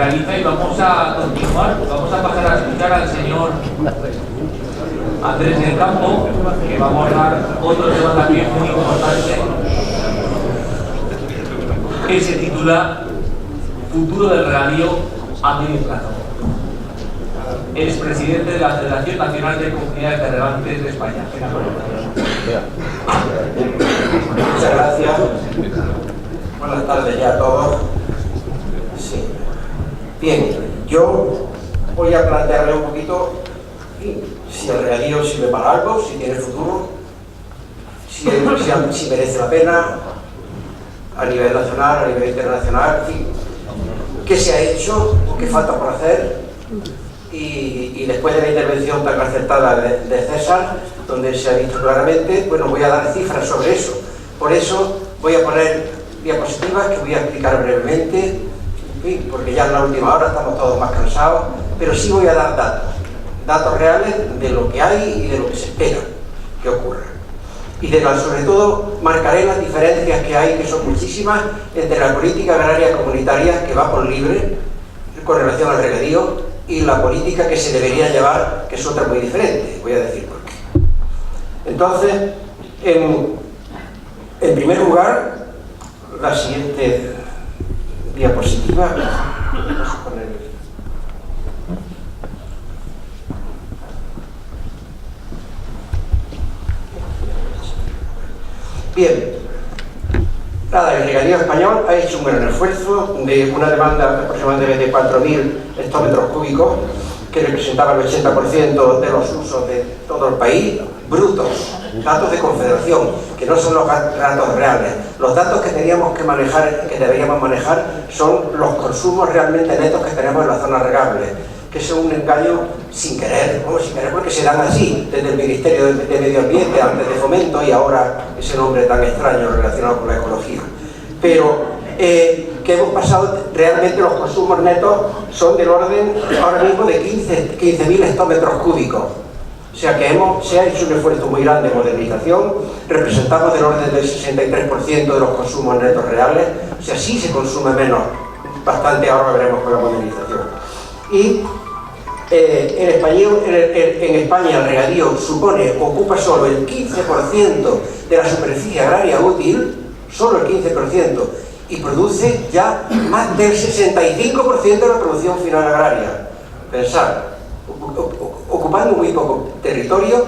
realiza y vamos a continuar. Vamos a pasar a escuchar al señor Andrés del Campo, que va a abordar otro tema también muy importante, que se titula Futuro del regadío a medio plazo. Es presidente de la Federación Nacional de Comunidades de Regantes de España. Muchas gracias. Buenas tardes ya a todos. Sí. Bien, yo voy a plantearle un poquito si el regadío sirve para algo, si tiene futuro, si merece la pena a nivel nacional, a nivel internacional, en fin, qué se ha hecho, qué falta por hacer. Y después de la intervención tan acertada de César, donde se ha visto claramente, bueno, voy a dar cifras sobre eso. Por eso voy a poner diapositivas que voy a explicar brevemente, porque ya en la última hora estamos todos más cansados, pero sí voy a dar datos reales de lo que hay y de lo que se espera que ocurra. Y sobre todo marcaré las diferencias que hay, que son muchísimas, entre la política agraria comunitaria, que va por libre, con relación al regadío, y la política que se debería llevar, que es otra muy diferente. Voy a decir por qué. Entonces, en primer lugar, la siguiente diapositiva. Vamos a poner. Bien. Nada, el regadío español ha hecho un gran esfuerzo de una demanda aproximadamente de 4.000 hectómetros cúbicos, que representaba el 80% de los usos de todo el país, brutos, datos de Confederación, que no son los datos reales. Los datos que teníamos que manejar, que deberíamos manejar, son los consumos realmente netos que tenemos en la zona regable, que es un engaño sin querer, porque se dan así, desde el Ministerio de Medio Ambiente, antes de Fomento, y ahora ese nombre tan extraño relacionado con la ecología. Pero que hemos pasado, realmente los consumos netos son del orden ahora mismo de 15.000 hectómetros cúbicos. O sea que se ha hecho un esfuerzo muy grande de modernización, representamos del orden del 63% de los consumos netos reales, o sea, sí se consume menos, bastante, ahora lo veremos con la modernización. Y en España el regadío ocupa solo el 15% de la superficie agraria útil, solo el 15%, y produce ya más del 65% de la producción final agraria. Pensad, ocupando muy poco territorio,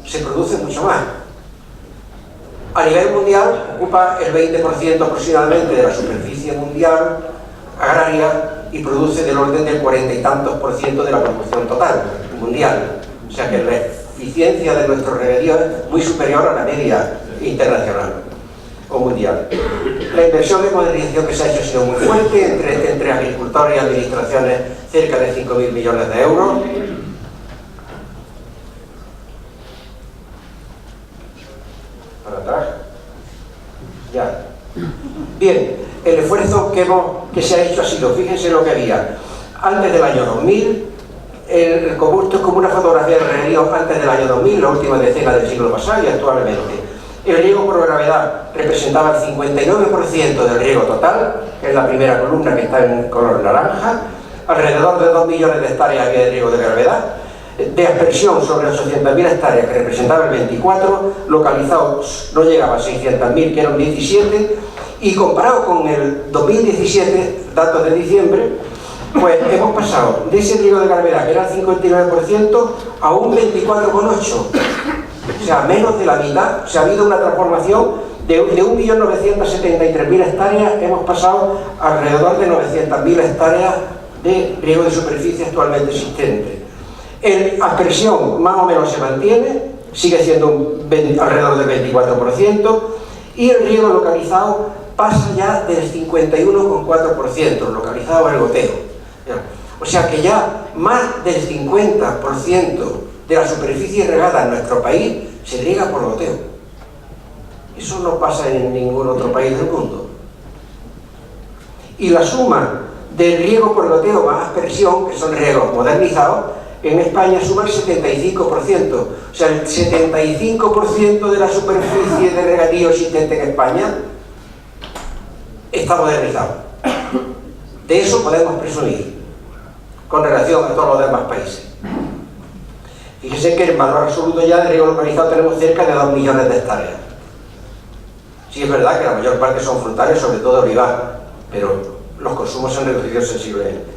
se produce mucho más. A nivel mundial, ocupa el 20% aproximadamente de la superficie mundial agraria y produce del orden del 40 y tantos % de la producción total mundial. O sea que la eficiencia de nuestro regadío es muy superior a la media internacional o mundial. La inversión de modernización que se ha hecho ha sido muy fuerte, entre agricultores y administraciones, cerca de 5.000 millones de euros. Para atrás. Ya. Bien, el esfuerzo que se ha hecho ha sido, fíjense lo que había. Antes del año 2000, esto es como una fotografía del regadío antes del año 2000, la última decena del siglo pasado y actualmente. El riego por gravedad representaba el 59% del riego total, que es la primera columna que está en color naranja. Alrededor de 2 millones de hectáreas había de riego de gravedad. De aspersión sobre 800.000 hectáreas, que representaba el 24%, localizados no llegaba a 600.000, que eran 17%, y comparado con el 2017, datos de diciembre, pues hemos pasado de ese riego de gravedad, que era el 59%, a un 24,8%. O sea, menos de la mitad. O sea, ha habido una transformación de 1.973.000 hectáreas, hemos pasado alrededor de 900.000 hectáreas de riego de superficie actualmente existente. En aspersión más o menos se mantiene, sigue siendo alrededor del 24%, y el riego localizado pasa ya del 51,4%, localizado en el goteo. O sea que ya más del 50% de la superficie regada en nuestro país se riega por goteo. Eso no pasa en ningún otro país del mundo. Y la suma del riego por goteo más aspersión, que son riegos modernizados, en España suma el 75%. O sea, el 75% de la superficie de regadío existente en España está modernizado. De eso podemos presumir. con relación a todos los demás países. Fíjese que en valor absoluto ya de riego localizado tenemos cerca de 2 millones de hectáreas. Sí es verdad que la mayor parte son frutales, sobre todo olivar, pero los consumos se han reducido sensiblemente.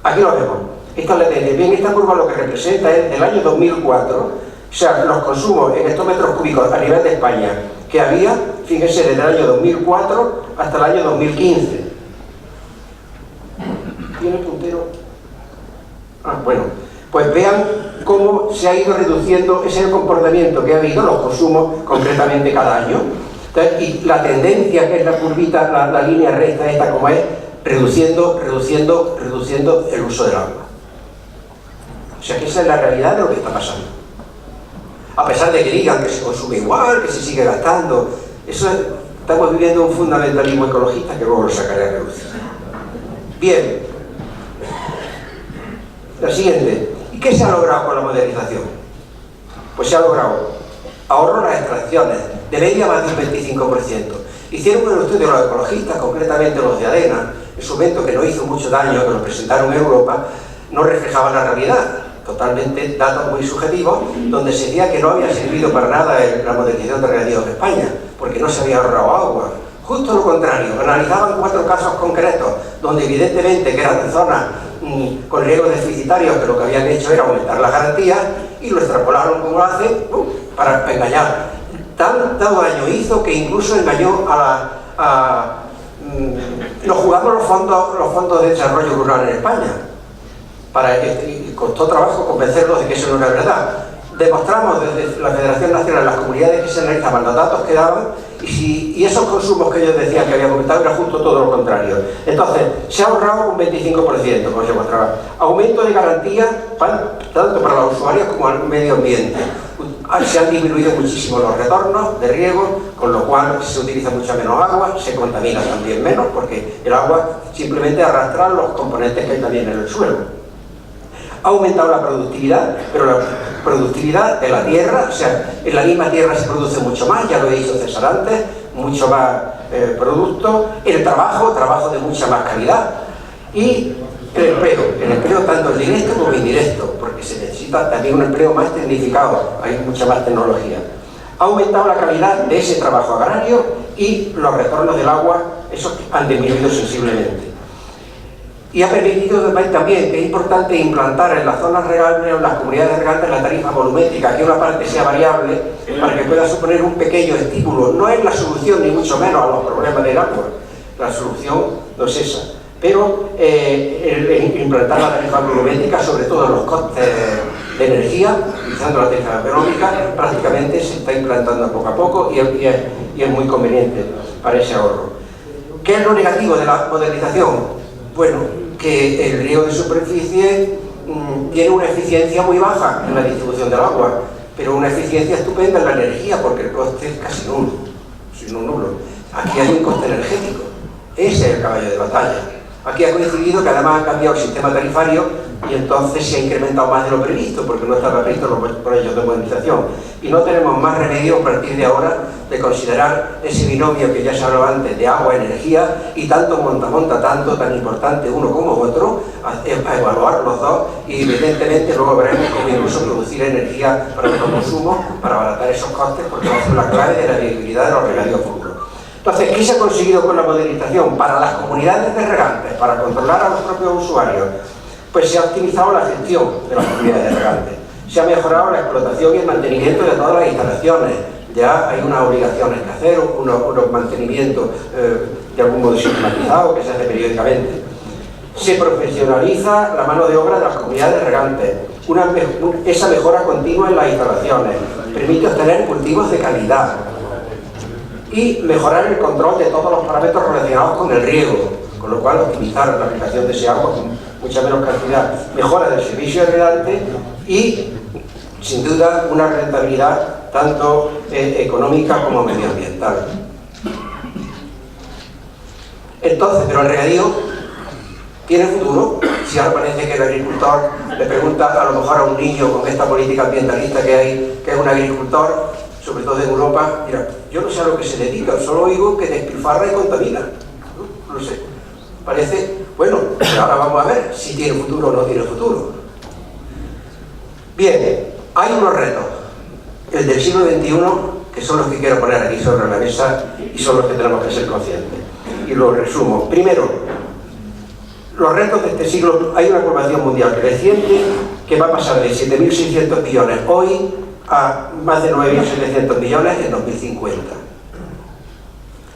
Aquí lo vemos. Esta es la tendencia. Bien, esta curva lo que representa es del año 2004, o sea, los consumos en hectómetros cúbicos a nivel de España que había, fíjense, desde el año 2004 hasta el año 2015. ¿Tiene puntero? Bueno, pues vean cómo se ha ido reduciendo ese comportamiento que ha habido, los consumos concretamente cada año. Entonces, y la tendencia, que es la curvita, la línea recta esta como es, reduciendo el uso del agua. O sea que esa es la realidad de lo que está pasando. A pesar de que digan que se consume igual, que se sigue gastando, eso es, estamos viviendo un fundamentalismo ecologista que luego lo sacaré a reducir. Bien, la siguiente. ¿Y qué se ha logrado con la modernización? Pues se ha logrado ahorro en las extracciones, de media más de un 25%. Hicieron un estudio los ecologistas, concretamente los de ADENA, en su momento, que no hizo mucho daño, que lo presentaron en Europa, no reflejaba la realidad, totalmente datos muy subjetivos, donde se decía que no había servido para nada la modernización de regadío en España, porque no se había ahorrado agua. Justo lo contrario, analizaban 4 casos concretos, donde evidentemente que eran zonas con riegos deficitarios, que lo que habían hecho era aumentar las garantías, y lo extrapolaron como lo hacen, para engañar. Tanto daño hizo que incluso engañó lo jugamos los fondos de desarrollo rural en España. Y costó trabajo convencerlos de que eso no era verdad. Demostramos desde la Federación Nacional, las comunidades que se analizaban, los datos que daban, y esos consumos que ellos decían que había aumentado era justo todo lo contrario. Entonces, se ha ahorrado un 25%, como se mostraba. Aumento de garantía, tanto para los usuarios como al medio ambiente. Se han disminuido muchísimo los retornos de riego, con lo cual se utiliza mucha menos agua, se contamina también menos, porque el agua simplemente arrastra los componentes que hay también en el suelo. Ha aumentado la productividad, pero la productividad de la tierra, o sea, en la misma tierra se produce mucho más, ya lo he dicho César antes, mucho más producto, el trabajo de mucha más calidad, y el empleo tanto directo como indirecto, porque se necesita también un empleo más tecnificado, hay mucha más tecnología. Ha aumentado la calidad de ese trabajo agrario y los retornos del agua, esos han disminuido sensiblemente. Y ha permitido también, que es importante, implantar en las zonas regantes, en las comunidades regantes, la tarifa volumétrica, que una parte sea variable, para que pueda suponer un pequeño estímulo. No es la solución, ni mucho menos, a los problemas del agua. La solución no es esa. Pero el implantar la tarifa volumétrica, sobre todo en los costes de energía, utilizando la tarifa económica, prácticamente se está implantando poco a poco y es muy conveniente para ese ahorro. ¿Qué es lo negativo de la modernización? Bueno, que el riego de superficie tiene una eficiencia muy baja en la distribución del agua, pero una eficiencia estupenda en la energía, porque el coste es casi nulo, si no nulo. Aquí hay un coste energético, ese es el caballo de batalla. Aquí ha coincidido que además ha cambiado el sistema tarifario y entonces se ha incrementado más de lo previsto, porque no estaba previsto los proyectos de modernización. Y no tenemos más remedio a partir de ahora de considerar ese binomio que ya se habló antes de agua-energía, y tanto monta, tan importante uno como otro, a evaluar los dos, y evidentemente luego veremos cómo incluso producir energía para el consumo, para abaratar esos costes, porque va a ser la clave de la viabilidad de los regadíos futuros. Entonces, ¿qué se ha conseguido con la modernización? Para las comunidades de regantes, para controlar a los propios usuarios, pues se ha optimizado la gestión de las comunidades de regantes, se ha mejorado la explotación y el mantenimiento de todas las instalaciones. Ya hay unas obligaciones que hacer, unos mantenimientos de algún modo sistematizado que se hace periódicamente. Se profesionaliza la mano de obra de las comunidades regantes, esa mejora continua en las instalaciones, permite obtener cultivos de calidad y mejorar el control de todos los parámetros relacionados con el riego, con lo cual optimizar la aplicación de ese agua con mucha menos cantidad, mejora del servicio de regante y, sin duda, una rentabilidad tanto económica como medioambiental. Entonces, pero el regadío tiene futuro. Si ahora parece que el agricultor le pregunta a lo mejor a un niño con esta política ambientalista que hay, que es un agricultor, sobre todo en Europa, mira, yo no sé a lo que se dedica, solo oigo que despilfarra y contamina. No sé, parece Bueno, ahora vamos a ver si tiene futuro o no tiene futuro. Bien, hay unos retos, el del siglo XXI, que son los que quiero poner aquí sobre la mesa y son los que tenemos que ser conscientes. Y lo resumo. Primero, los retos de este siglo, hay una población mundial creciente que va a pasar de 7.600 millones hoy a más de 9.700 millones en 2050.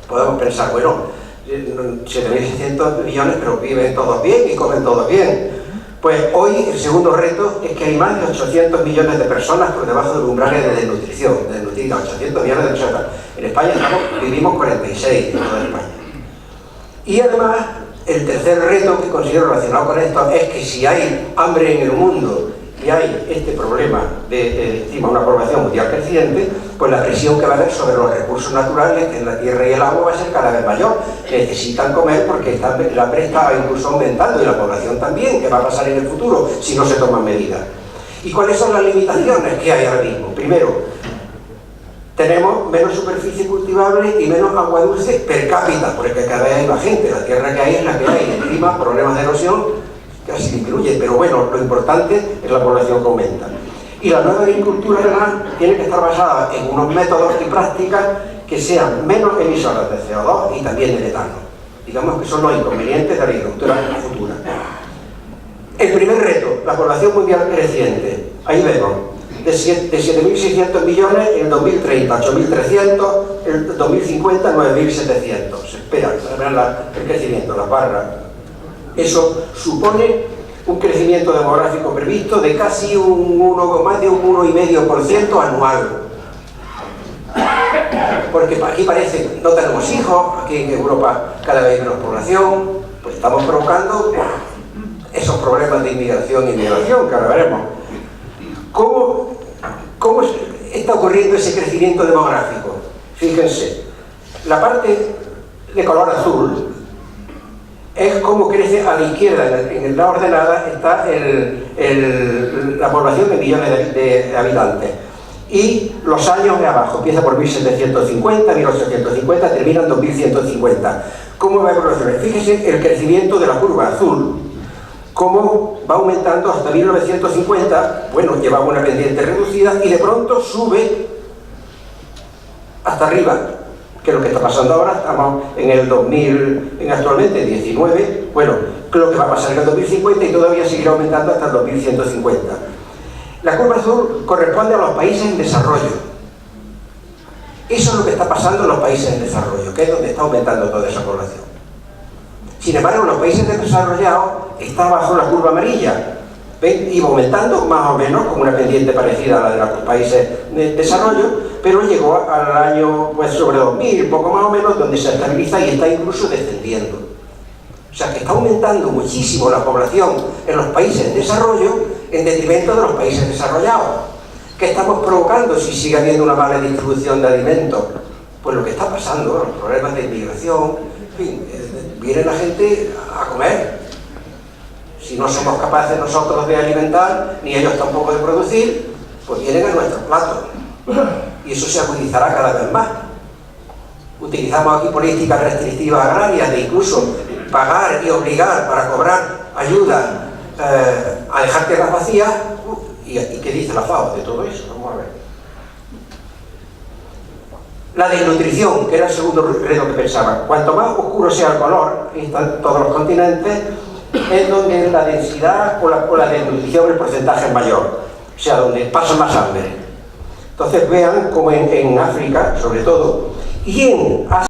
Podemos pensar, bueno, 7.600 millones, pero viven todos bien y comen todos bien. Pues hoy el segundo reto es que hay más de 800 millones de personas por debajo del umbral de desnutrición, 800 millones de personas. En España vivimos 46 en toda España. Y además, el tercer reto que considero relacionado con esto es que si hay hambre en el mundo y hay este problema de encima una población mundial creciente, pues la presión que va a haber sobre los recursos naturales, que es la tierra y el agua, va a ser cada vez mayor. Necesitan comer porque el hambre está incluso aumentando y la población también, que va a pasar en el futuro si no se toman medidas. ¿Y cuáles son las limitaciones que hay ahora mismo? Primero, tenemos menos superficie cultivable y menos agua dulce per cápita, porque cada vez hay más gente, la tierra que hay es la que hay, el clima, problemas de erosión, casi incluye, pero bueno, lo importante es la población que aumenta. Y la nueva agricultura además tiene que estar basada en unos métodos y prácticas que sean menos emisoras de CO2 y también de metano. Digamos que son los inconvenientes de la agricultura futura. El primer reto, la población mundial creciente. Ahí vemos, de 7.600 millones en 2030, 8.300, en 2050, 9.700. Se espera, para ver el crecimiento, las barras. Eso supone un crecimiento demográfico previsto de casi más de un 1,5% anual. Porque aquí parece que no tenemos hijos, aquí en Europa cada vez hay menos población, pues estamos provocando esos problemas de inmigración y migración que ahora veremos. ¿Cómo está ocurriendo ese crecimiento demográfico? Fíjense, la parte de color azul es como crece a la izquierda, en la ordenada está la población de millones de habitantes. Y los años de abajo, empieza por 1750, 1850, termina en 2150. ¿Cómo va a evolucionar? Fíjense el crecimiento de la curva azul, cómo va aumentando hasta 1950, bueno, llevaba una pendiente reducida y de pronto sube hasta arriba, que es lo que está pasando ahora. Estamos en el 2000, actualmente 19, bueno, creo que va a pasar en el 2050 y todavía seguirá aumentando hasta el 2150. La curva azul corresponde a los países en desarrollo. Eso es lo que está pasando en los países en desarrollo, que es donde está aumentando toda esa población. Sin embargo, en los países desarrollados está bajo la curva amarilla. ¿Ven? Iba aumentando más o menos, con una pendiente parecida a la de los países de desarrollo, pero llegó al año sobre 2000, poco más o menos, donde se estabiliza y está incluso descendiendo. O sea que está aumentando muchísimo la población en los países en desarrollo en detrimento de los países desarrollados. ¿Qué estamos provocando si sigue habiendo una mala distribución de alimentos? Pues lo que está pasando, los problemas de inmigración, en fin, viene la gente a comer. Si no somos capaces nosotros de alimentar, ni ellos tampoco de producir, pues vienen a nuestros platos. Y eso se agudizará cada vez más. Utilizamos aquí políticas restrictivas agrarias de incluso pagar y obligar para cobrar ayuda a dejar tierras vacías. ¿Y qué dice la FAO de todo eso? Vamos a ver. La desnutrición, que era el segundo reto que pensaba. Cuanto más oscuro sea el color, en todos los continentes, es donde la densidad o la desnutrición, el porcentaje es mayor. O sea, donde pasa más hambre. Entonces vean como en África, sobre todo, y en Asia,